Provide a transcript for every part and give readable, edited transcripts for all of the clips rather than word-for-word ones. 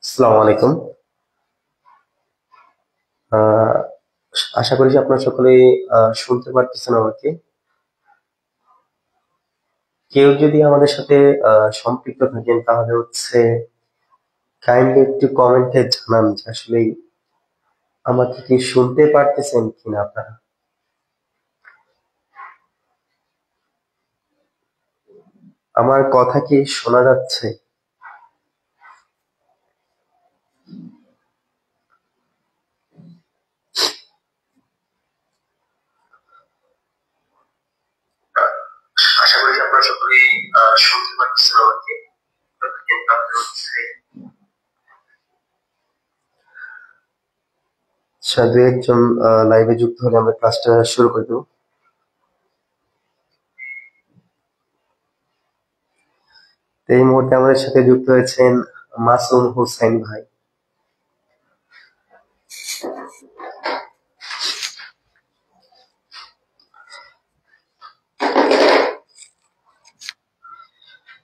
আসসালামু আলাইকুম। আহ, আশা করি যে আপনারা সকলেই শুনতে পারতেছেন আমাকে। কেউ যদি আমাদের সাথে সম্পৃক্ত থাকেন তাহলে হচ্ছে কাইন্ডলি একটু কমেন্টে জানান যে আসলে আমাকে কি শুনতে পারতেছেন কিনা আপনারা। আমার কথা কি শোনা যাচ্ছে? আশা করি যে আপনারা সকলেই শুনতে পারতেছেন আমাকে। তাহলে হচ্ছে আচ্ছা, দু একজন লাইভে যুক্ত হলে আমরা ক্লাসটা শুরু করে দেবো। তো এই মুহূর্তে আমাদের সাথে যুক্ত হয়েছেন মাসুম হোসেন ভাই।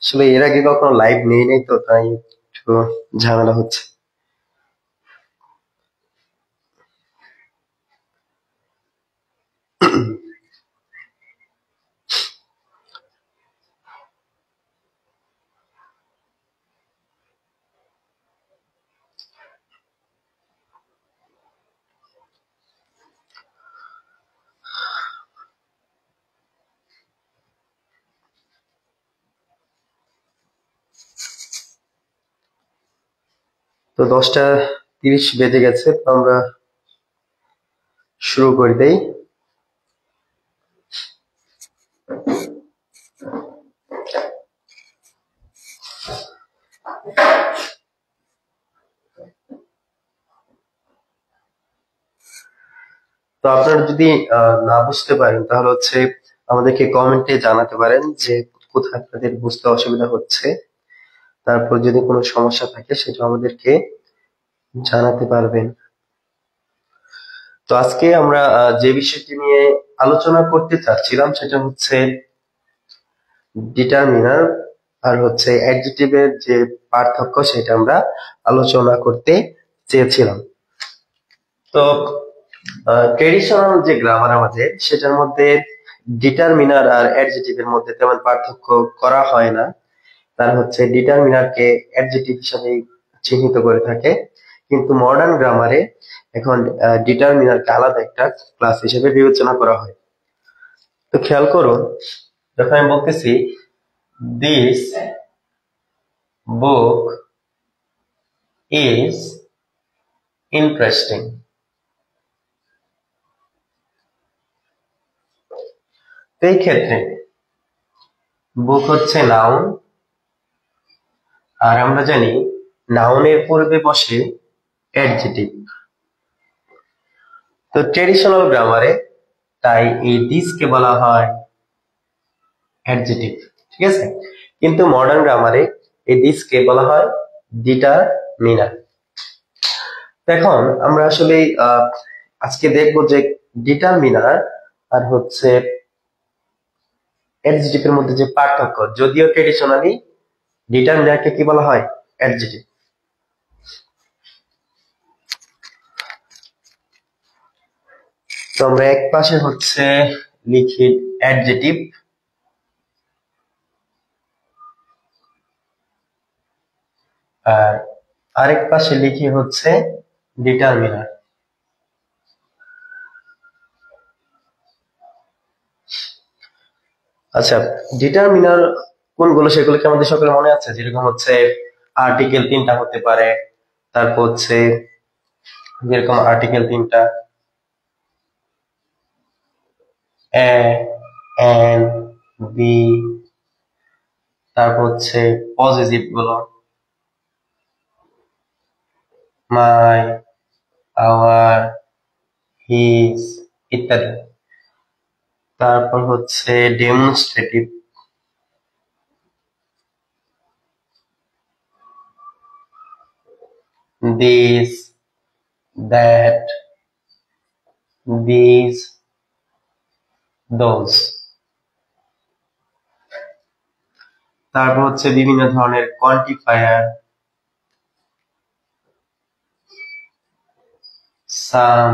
আসলে এর আগে কখনো লাইভ নেই নাই, তো তাই একটু ঝামেলা হচ্ছে। তো 10টা 30 বেজে গেছে, তো আমরা শুরু করে দেই। তো আপনারা যদি না বুঝতে পারেন তাহলে হচ্ছে আমাদেরকে কমেন্টে জানাতে পারেন যে কোথায় আপনাদের বুঝতে অসুবিধা হচ্ছে। তারপর যদি কোনো সমস্যা থাকে সেটা আমাদেরকে জানাতে পারবেন। তো আজকে আমরা যে বিষয়টি নিয়ে আলোচনা করতে চাচ্ছিলাম সেটা হচ্ছে ডিটারমিনার আর হচ্ছে অ্যাডজেক্টিভের যে পার্থক্য সেটা আমরা আলোচনা করতে চেয়েছিলাম। তো ট্রেডিশনাল যে গ্রামার আমাদের সেটার মধ্যে ডিটারমিনার আর অ্যাডজেক্টিভের মধ্যে তেমন পার্থক্য করা হয় না। তার হচ্ছে ডিটারমিনারকে অ্যাডজেক্টিভ হিসাবে চিহ্নিত করে থাকে, কিন্তু মডার্ন গ্রামারে এখন ডিটারমিনারকে আলাদা একটা ক্লাস হিসেবে বিবেচনা করা হয়। তো খেয়াল করুন, যখন আমি বলতেছি দিস বুক ইজ ইন্টারেস্টিং, তো এই ক্ষেত্রে বুক হচ্ছে নাউন, আর আমরা জানি নাউনের পূর্বে বসে অ্যাডজেক্টিভ। তো ট্রেডিশনাল গ্রামারে তাই এই দিস কে বলা হয় অ্যাডজেক্টিভ, ঠিক আছে। কিন্তু মডার্ন গ্রামারে এই দিস কে বলা হয় ডিটারমিনার। এখন আমরা আসলে আজকে দেখবো যে ডিটারমিনার আর হচ্ছে অ্যাডজেক্টিভ এর মধ্যে যে পার্থক্য, যদিও ট্রেডিশনালি ডিটারমিনারকে কি বলা হয়, অ্যাডজেক্টিভ। তো আমরা এক পাশে হচ্ছে লিখি অ্যাডজেক্টিভ, আর আরেক পাশে লিখি হচ্ছে ডিটারমিনার। আচ্ছা, ডিটারমিনার কোনগুলো সেগুলো কি আমাদের সকলে মনে আছে? যেরকম হচ্ছে আর্টিকেল 3টা হতে পারে, তারপর হচ্ছে যেরকম আর্টিকেল 3টা এ, এন, বি, তারপর হচ্ছে পজিটিভ গুলো মাই, আওয়ার, হিজ ইত্যাদি। তারপর হচ্ছে demonstrative, this, that, this, those. তারপর হচ্ছে বিভিন্ন ধরনের কোয়ান্টিফায়ার, সাম,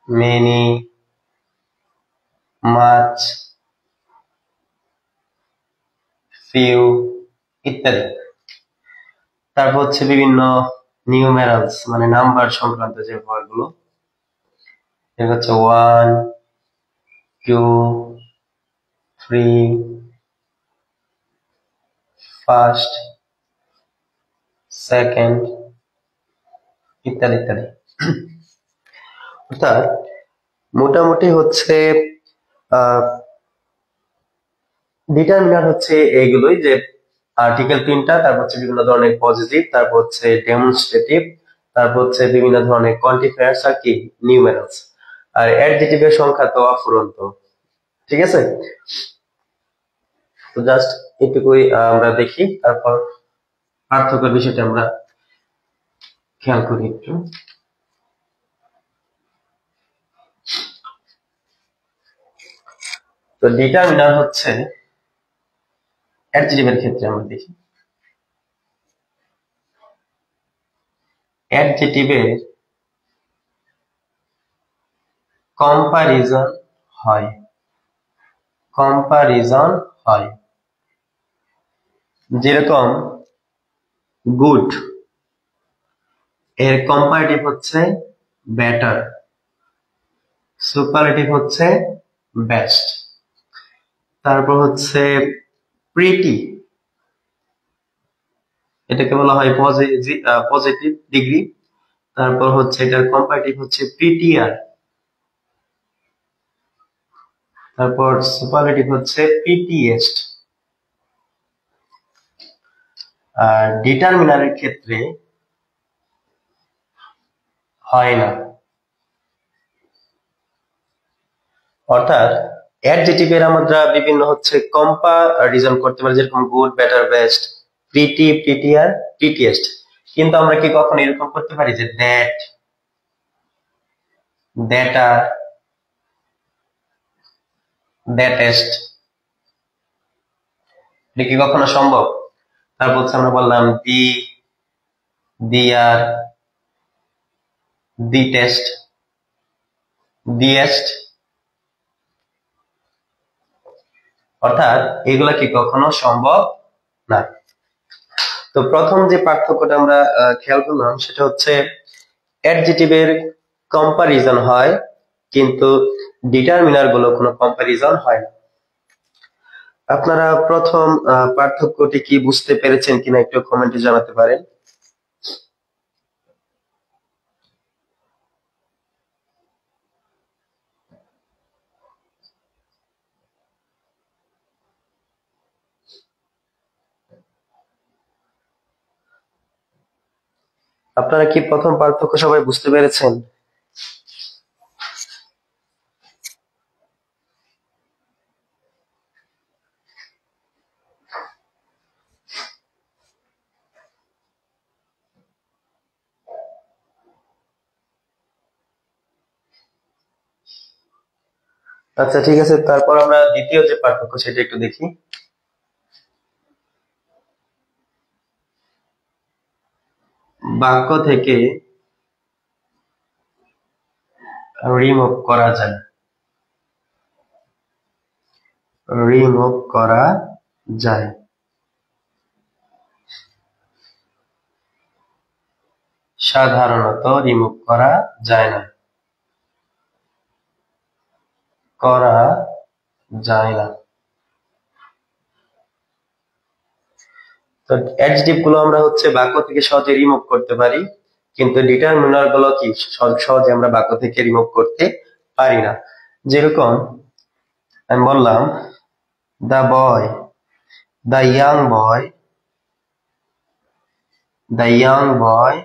মেনি, মাচ, ফিউ ইত্যাদি। তারপর হচ্ছে বিভিন্ন নিউমেরালস মানে নাম্বার সংক্রান্ত যে ওয়ার্ডগুলো, এটা হচ্ছে 1 2 3 ফার্স্ট, সেকেন্ড ইত্যাদি ইত্যাদি। অর্থাৎ মোটামুটি হচ্ছে ডিটারমিনার হচ্ছে এইগুলোই, যে আর্টিকেল 3টা, তারপর হচ্ছে বিভিন্ন ধরনের পজিটিভ, তারপর হচ্ছে ডেমনস্ট্রেটিভ, তারপর হচ্ছে বিভিন্ন ধরনের কোয়ান্টিফায়ার্স আর কি নিউমেরালস। আর অ্যাডজেক্টিভের সংখ্যা তো অফুরন্ত। ঠিক আছে, তো জাস্ট এটুকুই আমরা দেখি, তারপর পার্থক্যের বিষয়টা আমরা খেয়াল করি একটু। তো ডিটারমিনার হচ্ছে অ্যাডজেক্টিভের ক্ষেত্রে আমরা দেখি, অ্যাডজেক্টিভের কম্পারিজন হয়, কম্পারিজন হয়। যেরকম গুড এর কম্পারেটিভ হচ্ছে বেটার, সুপারলেটিভ হচ্ছে বেস্ট। তারপর হচ্ছে প্রিটি, এটাকে বলা হয় পজিটিভ ডিগ্রি। তারপর হচ্ছে এটার কম্পারেটিভ হচ্ছে প্রিটিয়ার। তারপর সুপারলেটিভ হচ্ছে প্রিটিয়েস্ট। আর ডিটারমিনারের ক্ষেত্রে হয় না। অর্থাৎ অ্যাডজেক্টিভের আমরা বিভিন্ন হচ্ছে কম্পারিজন করতে পারি, যেরকম good, better, best, pretty, প্রিটিয়ার, prettiest. কিন্তু আমরা কি কখনো এরকম করতে পারি যে দ্যাট, দ্যাটার, দ্যাটেস্ট? এটা কি কখনো সম্ভব? তারপর হচ্ছে আমরা বললাম দি, দিয়ার, দি টেস্ট, দিয়েস্ট। অর্থাৎ এগুলা কি কখনো সম্ভব না। তো প্রথম যে পার্থক্যটা আমরা খেয়াল করলাম সেটা হচ্ছে অ্যাডজেক্টিভের কম্পারিজন হয়, কিন্তু ডিটারমিনার গুলো কোনো কম্পারিজন হয় না। আপনারা প্রথম পার্থক্যটি কি বুঝতে পেরেছেন কিনা একটু কমেন্টে জানাতে পারেন। আপনারা কি প্রথম পার্থক্য সবাই বুঝতে পেরেছেন? আচ্ছা ঠিক আছে, তারপর আমরা দ্বিতীয় যে পার্থক্য সেটা একটু দেখি। বাক্য থেকে রিমুভ করা যায়, রিমুভ করা যায়। সাধারণত রিমুভ করা যায় না, করা যায় না। তো অ্যাডজেক্টিভ গুলো আমরা হচ্ছে বাক্য থেকে সহজে রিমুভ করতে পারি, কিন্তু ডিটারমিনার গুলো কি সহজে আমরা বাক্য থেকে রিমুভ করতে পারি না। যেরকম আমি বললাম the boy, the young boy, the young boy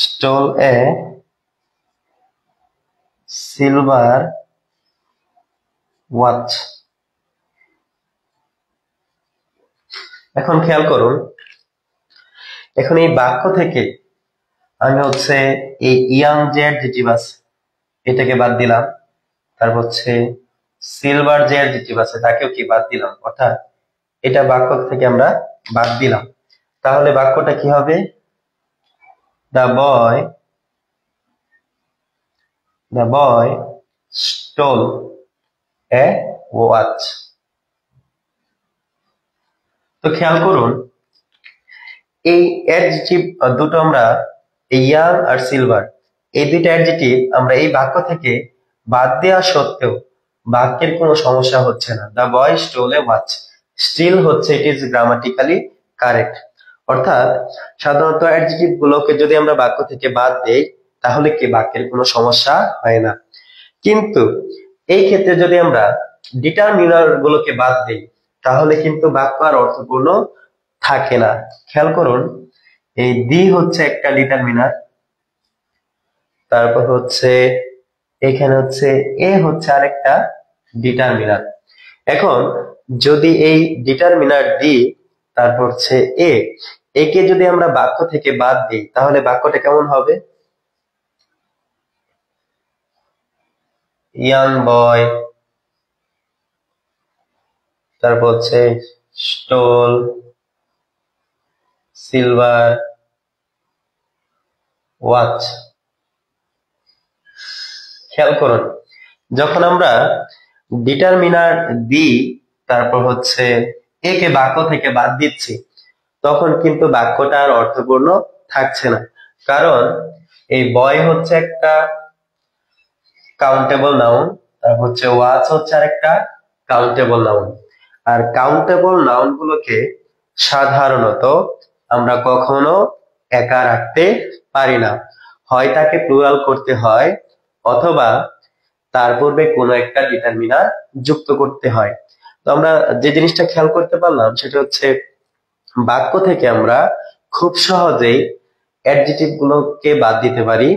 stole a silver watch। এখন খেয়াল করুন, এখন এই বাক্য থেকে আমি হচ্ছে এই ইয়াং যে অ্যাডজেক্টিভ আছে এটাকে বাদ দিলাম, তারপর হচ্ছে সিলভার যে অ্যাডজেক্টিভ আছে তাকেও কি বাদ দিলাম। অর্থাৎ এটা বাক্য থেকে আমরা বাদ দিলাম, তাহলে বাক্যটা কি হবে? The boy stole a watch. তো খেয়াল করুন, এই অ্যাডজেক্টিভ দুটো আমরা ইয়াং আর সিলভার, এই দুইটা অ্যাডজেক্টিভ আমরা এই বাক্য থেকে বাদ দেওয়া সত্ত্বেও বাক্যের কোনো সমস্যা হচ্ছে না। The boy stole a watch, still হচ্ছে ইট ইজ গ্রামাটিক্যালি কারেক্ট। অর্থাৎ সাধারণত অ্যাডজেক্টিভ গুলোকে যদি আমরা বাক্য থেকে বাদ দেই তাহলে কি বাক্যের কোনো সমস্যা হয় না, কিন্তু এই ক্ষেত্রে যদি আমরা ডিটারমিনার গুলোকে বাদ দিই তাহলে কিন্তু বাক্য আর অর্থপূর্ণ থাকে না। খেয়াল করুন, এই দি হচ্ছে একটা ডিটারমিনার, তারপর হচ্ছে এখানে হচ্ছে এ হচ্ছে আরেকটা ডিটারমিনার। এখন যদি এই ডিটারমিনার দি তারপর হচ্ছে একে যদি আমরা বাক্য থেকে বাদ দিই তাহলে বাক্যটা কেমন হবে? ইয়াং বয়, তারপর হচ্ছে স্টোল, সিলভার, ওয়াচ। খেয়াল করুন, যখন আমরা ডিটারমিনার দিই তারপর হচ্ছে একে বাক্য থেকে বাদ দিচ্ছি তখন কিন্তু বাক্যটা আর অর্থপূর্ণ থাকছে না, কারণ এই বয় হচ্ছে একটা কাউন্টেবল নাউন, তারপর হচ্ছে ওয়াচ হচ্ছে আরেকটা কাউন্টেবল নাউন। আর কাউন্টেবল নাউন গুলোকে সাধারণত আমরা কখনো একা রাখতে পারি না, হয় তাকে প্লুরাল করতে হয় অথবা তার পূর্বে কোনো একটা ডিটারমিনার যুক্ত করতে হয়। তো আমরা যে জিনিসটা খেয়াল করতে পারলাম সেটা হচ্ছে বাক্য থেকে আমরা খুব সহজেই অ্যাডজেক্টিভ গুলোকে বাদ দিতে পারি,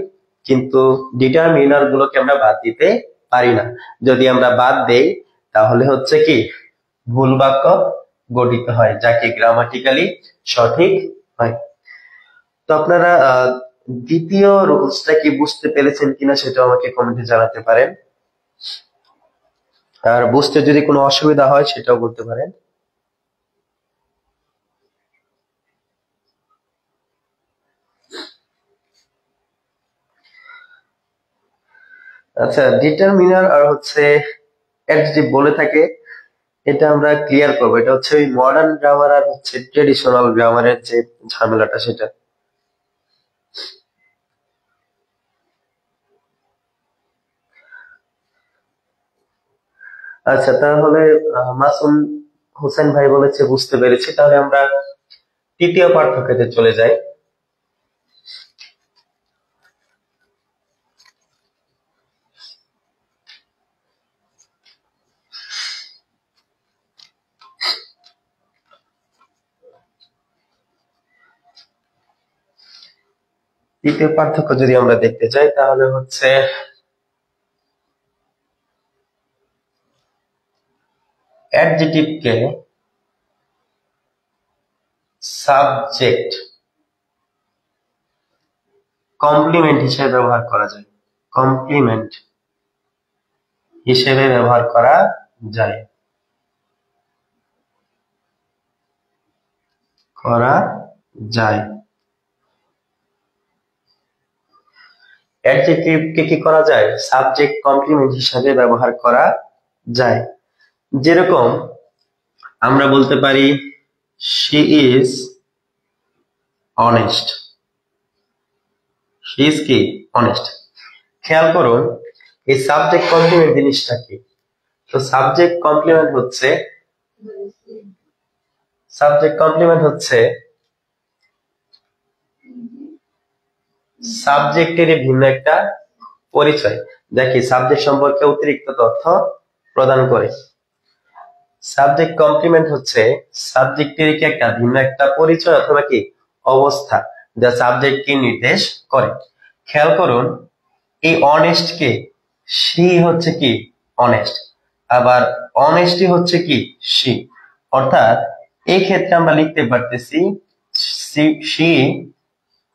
কিন্তু ডিটারমিনার গুলোকে আমরা বাদ দিতে পারি না। যদি আমরা বাদ দেই তাহলে হচ্ছে কি ভুল বাক্য গঠিত হয়, যাকে গ্রামাটিক্যালি সঠিক হয়। তো আপনারা দ্বিতীয় রুলসটা কি বুঝতে পেরেছেন কিনা সেটা আমাকে কমেন্টে জানাতে পারেন, আর বুঝতে যদি কোনো অসুবিধা হয় সেটাও বলতে পারেন। আচ্ছা, ডিটারমিনার আর হচ্ছে অ্যাডজেক্টিভ বলে থাকে, এটা আমরা ক্লিয়ার করবো। এটা হচ্ছে ওই মডার্ন গ্রামার আর হচ্ছে ট্রেডিশনাল গ্রামারের যে ঝামেলাটা সেটা। আচ্ছা, তাহলে মাসুম হোসেন ভাই বলেছে বুঝতে পেরেছি, তাহলে আমরা তৃতীয় পার্থক্যতে চলে যাই। তৃতীয় পার্থক্য যদি আমরা দেখতে চাই তাহলে হচ্ছে অ্যাডজেক্টিভকে সাবজেক্ট কমপ্লিমেন্ট হিসেবে ব্যবহার করা যায়, কমপ্লিমেন্ট হিসেবে ব্যবহার করা যায়, অ্যাডজেক্টিভকে কি করা যায়? সাবজেক্ট কমপ্লিমেন্ট হিসেবে ব্যবহার করা যায়। যেরকম আমরা বলতে পারি she is honest, she is কি honest। খেয়াল করুন এই সাবজেক্ট কমপ্লিমেন্ট জিনিসটা কি। তো সাবজেক্ট কমপ্লিমেন্ট হচ্ছে সাবজেক্টের ভিন্ন একটা পরিচয়, যা কি সাবজেক্ট সম্পর্কে অতিরিক্ত তথ্য প্রদান করে। সাবজেক্ট কমপ্লিমেন্ট হচ্ছে সাবজেক্টের কি একটা ভিন্ন একটা পরিচয় অথবা কি অবস্থা যা সাবজেক্টকে নির্দেশ করে। খেয়াল করুন এই অনেস্ট কে, সি হচ্ছে কি অনেস্ট, আবার অনেস্টি হচ্ছে কি সি। অর্থাৎ এই ক্ষেত্রে আমরা লিখতে পারতেছি সি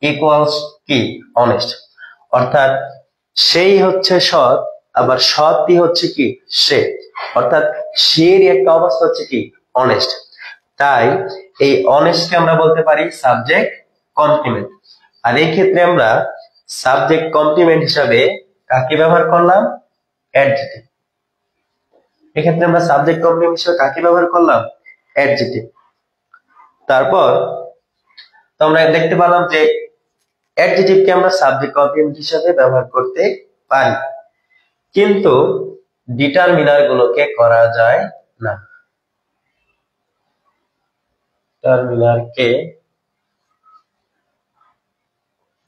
ইকুয়ালস কি অনেস্ট, অর্থাৎ সেই হচ্ছে সৎ আবার সৎই হচ্ছে কি সে, অর্থাৎ সে একটা অবস্থা হচ্ছে কি অনেস্ট। তাই এই অনেস্টকে আমরা বলতে পারি সাবজেক্ট কমপ্লিমেন্ট। আর এই ক্ষেত্রে আমরা সাবজেক্ট কমপ্লিমেন্ট হিসাবে কাকে ব্যবহার করলাম? অ্যাডজেক্টিভ। এক্ষেত্রে আমরা সাবজেক্ট কমপ্লিমেন্ট হিসেবে কাকে ব্যবহার করলাম? অ্যাডজেক্টিভ। তারপর তোমরা দেখতে পেলাম যে অ্যাডজেক্টিভকে আমরা সাবজেক্ট কমপ্লিমেন্ট হিসেবে ব্যবহার করতে পারি, কিন্তু ডিটারমিনার গুলোকে করা যায় না। ডিটারমিনারকে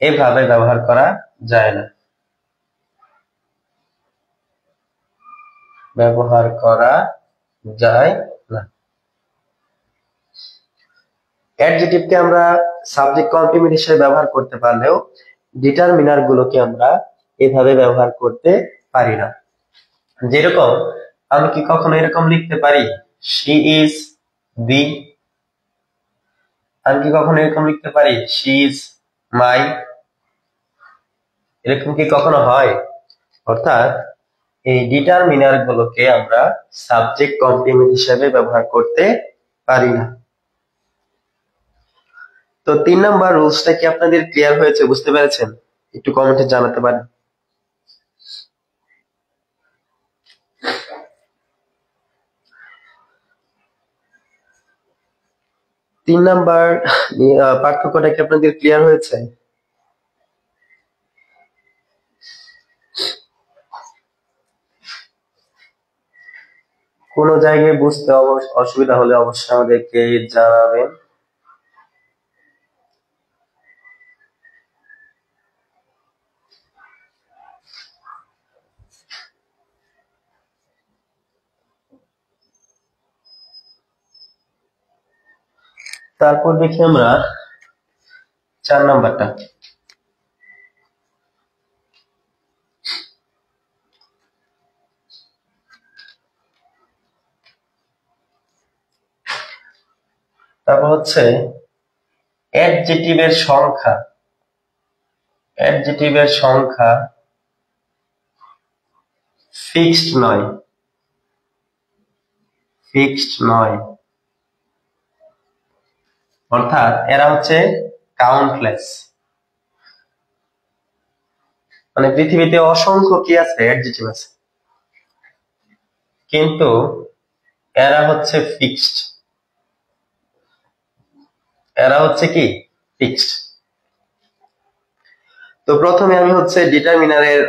এভাবে ব্যবহার করা যায় না, ব্যবহার করা যায় না। অ্যাডজেক্টিভকে আমরা সাবজেক্ট কমপ্লিমেন্ট হিসেবে ব্যবহার করতে পারলেও ডিটারমিনার গুলোকে আমরা এভাবে ব্যবহার করতে পারি না। যেরকম আমি কি কখনো এরকম লিখতে পারি শি ইজ দি? আমি কি কখনো এরকম লিখতে পারি শি ইজ মাই? এরকম কি কখনো হয়? অর্থাৎ এই ডিটারমিনার গুলোকে আমরা সাবজেক্ট কমপ্লিমেন্ট হিসেবে ব্যবহার করতে পারি না। তো 3 নাম্বার রুলসটা কি আপনাদের ক্লিয়ার হয়েছে, বুঝতে পেরেছেন? একটু কমেন্টে জানাতে পারেন। তিন নাম্বার পার্থক্যটা কি আপনাদের ক্লিয়ার হয়েছে? কোন জায়গায় বুঝতে অসুবিধা হলে অবশ্যই আমাদেরকে জানাবেন। তারপর দেখি আমরা 4 নাম্বারটা। তারপর হচ্ছে অ্যাডজেক্টিভের সংখ্যা। অ্যাডজেক্টিভের সংখ্যা ফিক্সড নয়, ফিক্সড নয়। অর্থাৎ এরা হচ্ছে কাউন্টলেস। মানে পৃথিবীতে অসংখ্য কি আছে? অ্যাডজেক্টিভ আছে, কিন্তু এরা হচ্ছে ফিক্সড। এরা হচ্ছে কি? ফিক্সড। তো প্রথমে আমি হচ্ছে ডিটারমিনারের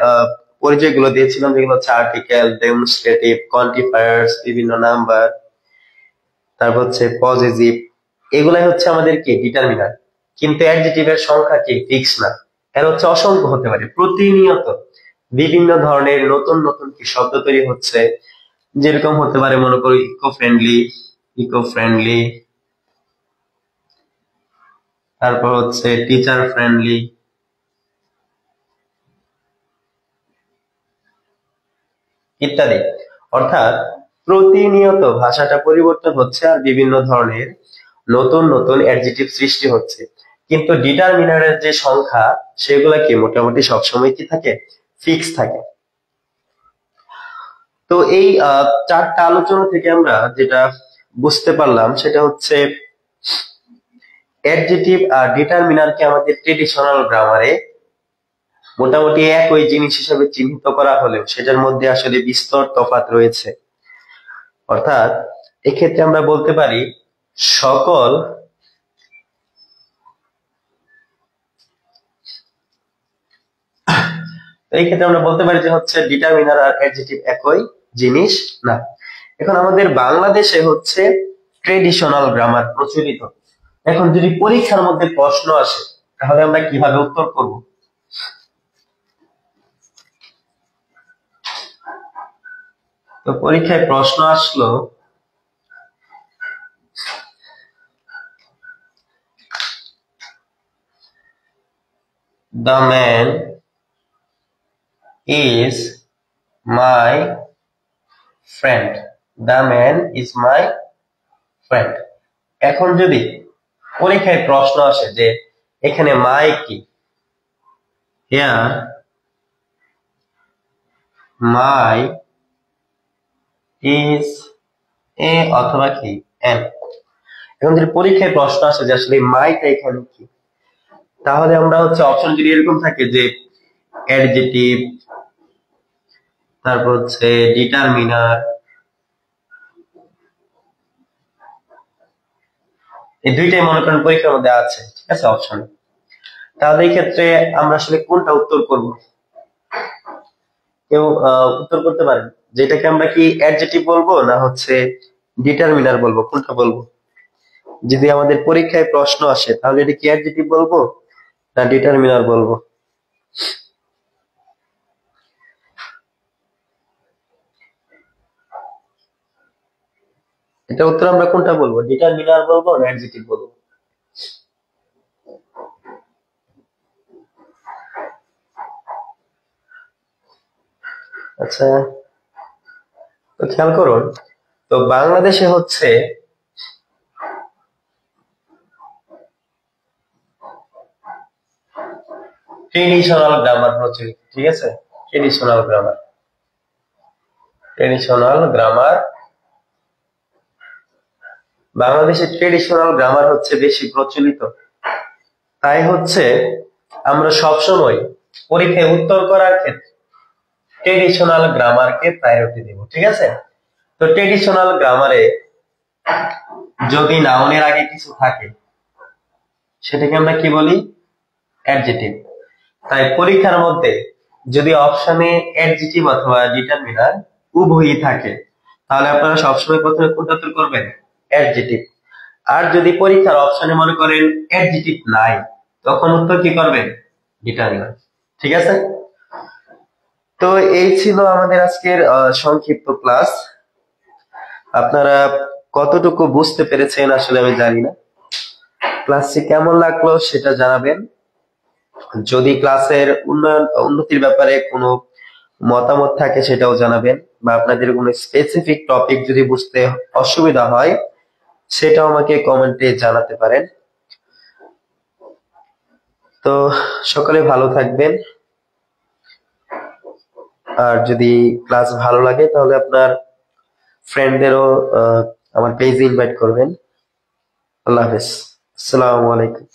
পরিচয়গুলো দিয়েছিলাম, যেগুলো হচ্ছে আর্টিকেল, ডেমনস্ট্রেটিভ, কোয়ান্টিফায়ার্স, বিভিন্ন নাম্বার, তারপর হচ্ছে পজিটিভ। এগুলাই হচ্ছে আমাদের কি? ডিটারমিনার। কিন্তু অ্যাডজেক্টিভের সংখ্যা কি? ফিক্স না। এর হচ্ছে অসংখ্য হতে পারে। প্রতিনিয়ত বিভিন্ন ধরনের নতুন নতুন কি শব্দ তৈরি হচ্ছে। যেরকম হতে পারে মনে করি ইকো ফ্রেন্ডলি, ইকো ফ্রেন্ডলি, তারপর হচ্ছে টিচার ফ্রেন্ডলি, ইত্যাদি। অর্থাৎ প্রতিনিয়ত ভাষাটা পরিবর্তন হচ্ছে আর বিভিন্ন ধরনের নতুন নতুন অ্যাডজেক্টিভ সৃষ্টি হচ্ছে। কিন্তু ডিটারমিনারের যে সংখ্যা সেগুলা কি মোটামুটি সবসময় কি থাকে? ফিক্স থাকে। তো এই 4টা আলোচনা থেকে আমরা যেটা বুঝতে পারলাম সেটা হচ্ছে অ্যাডজেক্টিভ আর ডিটারমিনারকে আমাদের ট্রেডিশনাল গ্রামারে মোটামুটি একই জিনিস হিসেবে চিহ্নিত করা হলেও সেটার মধ্যে আসলে বিস্তর তফাৎ রয়েছে। অর্থাৎ এক্ষেত্রে আমরা বলতে পারি সকল এই ক্ষেত্রে আমরা বলতে পারি যে হচ্ছে ডিটারমিনার আর অ্যাডজেক্টিভ একই জিনিস না। এখন আমাদের বাংলাদেশে হচ্ছে ট্রেডিশনাল গ্রামার প্রচলিত। এখন যদি পরীক্ষার মধ্যে প্রশ্ন আসে তাহলে আমরা কিভাবে উত্তর করব? তো পরীক্ষায় প্রশ্ন আসলো the man is my friend, the man is my friend। এখন যদি পরীক্ষায় প্রশ্ন আসে যে এখানে মাই কি, here my is a অথবা কি an, এখন যদি পরীক্ষায় প্রশ্ন আসে যে আসলে মাইটা এখানে কি, তাহলে আমরা হচ্ছে অপশন যদি এরকম থাকে যে অ্যাডজেটিভ, তারপর হচ্ছে ডিটারমিনার, এই দুইটাই মনে করেন পরীক্ষার মধ্যে আছে, ঠিক আছে, অপশন। তাহলে এই ক্ষেত্রে আমরা আসলে কোনটা উত্তর করব? কেউ উত্তর করতে পারেন যেটাকে আমরা কি অ্যাডজেটিভ বলবো না হচ্ছে ডিটারমিনার বলবো, কোনটা বলবো? যদি আমাদের পরীক্ষায় প্রশ্ন আসে তাহলে এটা কি অ্যাডজেটিভ বলবো না ডিটারমিনার বলবো? এটা উত্তর আমরা কোনটা বলবো, ডিটারমিনার বলবো না অ্যাডজেটিভ বলবো? আচ্ছা, তো খেয়াল করুন, তো বাংলাদেশে হচ্ছে ট্রেডিশনাল গ্রামার প্রচলিত, ঠিক আছে, ট্রেডিশনাল গ্রামার, ট্রেডিশনাল গ্রামার, বাংলাদেশে ট্রেডিশনাল গ্রামার হচ্ছে বেশি প্রচলিত। তাই হচ্ছে আমরা সবসময় পরীক্ষায় উত্তর করার ক্ষেত্রে ট্রেডিশনাল গ্রামারকে প্রায়োরিটি দেব, ঠিক আছে। তো ট্রেডিশনাল গ্রামারে যদি নাউনের আগে কিছু থাকে সেটাকে আমরা কি বলি, অ্যাডজেটিভ। তাই পরীক্ষার মধ্যে যদি অপশনে অ্যাডজেটিভ অথবা ডিটারমিনার উভয়ই থাকে তাহলে আপনারা সবসময় প্রথমে কোনটা উত্তর করবেন, অ্যাডজেটিভ। আর যদি পরীক্ষার অপশনে মনে করেন অ্যাডজেটিভ নাই, তখন উত্তর কি করবেন, ডিটারমিনার, ঠিক আছে। তো এই ছিল আমাদের আজকের সংক্ষিপ্ত ক্লাস। আপনারা কতটুকু বুঝতে পেরেছেন আসলে আমি জানি না। ক্লাসটি কেমন লাগলো সেটা জানাবেন। যদি ক্লাসের উন্নতির ব্যাপারে কোনো মতামত থাকে সেটাও জানাবেন, বা আপনাদের কোনো স্পেসিফিক টপিক যদি বুঝতে অসুবিধা হয় সেটাও আমাকে কমেন্টে জানাতে পারেন। তো সকলে ভালো থাকবেন, আর যদি ক্লাস ভালো লাগে তাহলে আপনার ফ্রেন্ডদেরও আমার পেজে ইনভাইট করবেন। আল্লাহ হাফেজ, আসসালামু আলাইকুম।